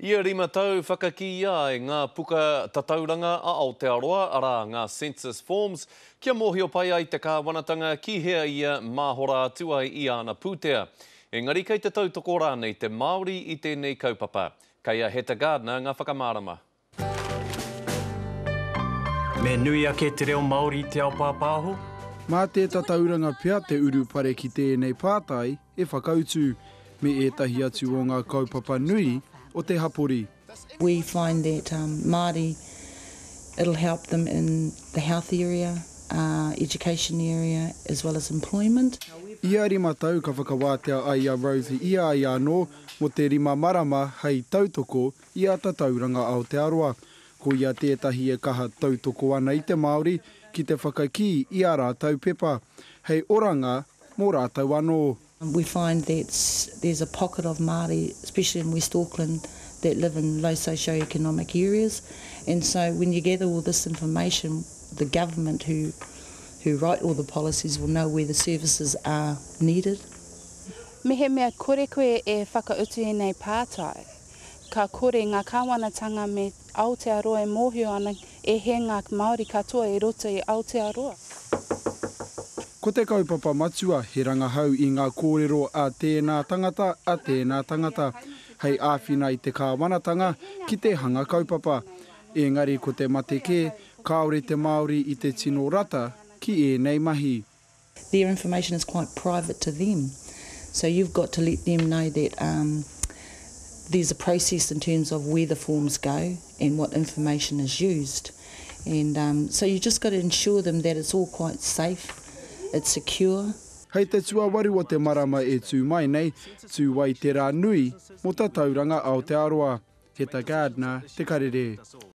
Ia 5 tau whakaki ia e ngā puka tatauranga a Aotearoa ara ngā census forms kia mōhio pai ai te kāwanatanga ki hea ia māhora atu ai i ana pūtea. Engari kei te tautoko rānei te Māori i tēnei kaupapa. Kei a Heta Gardner ngā whakamārama. Me nui ake te reo Māori i te ao pāpāho? Mā te tatauranga pia te uru pare ki tēnei pātai e whakautu me etahi atu o ngā kaupapa nui o te hapori. We find that Māori, it'll help them in the health area, education area, as well as employment. Ia 5 tau ka whakawātea ai a Rosie ia ai anō mo te 5 marama hei tautoko i a tatauranga Aotearoa. Ko ia tētahi e kaha tautoko ana i te Māori ki te whakaki i a rātau pepa. Hei oranga mō rātau anō. We find that there's a pocket of Māori, especially in West Auckland, that live in low socio-economic areas. And so when you gather all this information, the government who write all the policies will know where the services are needed. Me he mea kore koe e whakautu e nei pātai. Ka kore ngā kāwanatanga me Aotearoa e mōhio ana e he ngā Māori katoa e roto i Aotearoa. Ko te kaupapa matua, he rangahau i ngā kōrero a tēnā tangata, hei āwhina i te kāwanatanga ki te hanga kaupapa. Engari ko te mateke, kāore te Māori i te tino rata ki e nei mahi. Their information is quite private to them. So you've got to let them know that there's a process in terms of where the forms go and what information is used. And so you just got to ensure them that it's all quite safe. It's secure. Hei te tuawaru o te marama e tū mai nei, tū wai te rā nui mo tā tauranga Aotearoa. Heta Gardner, Te Karere.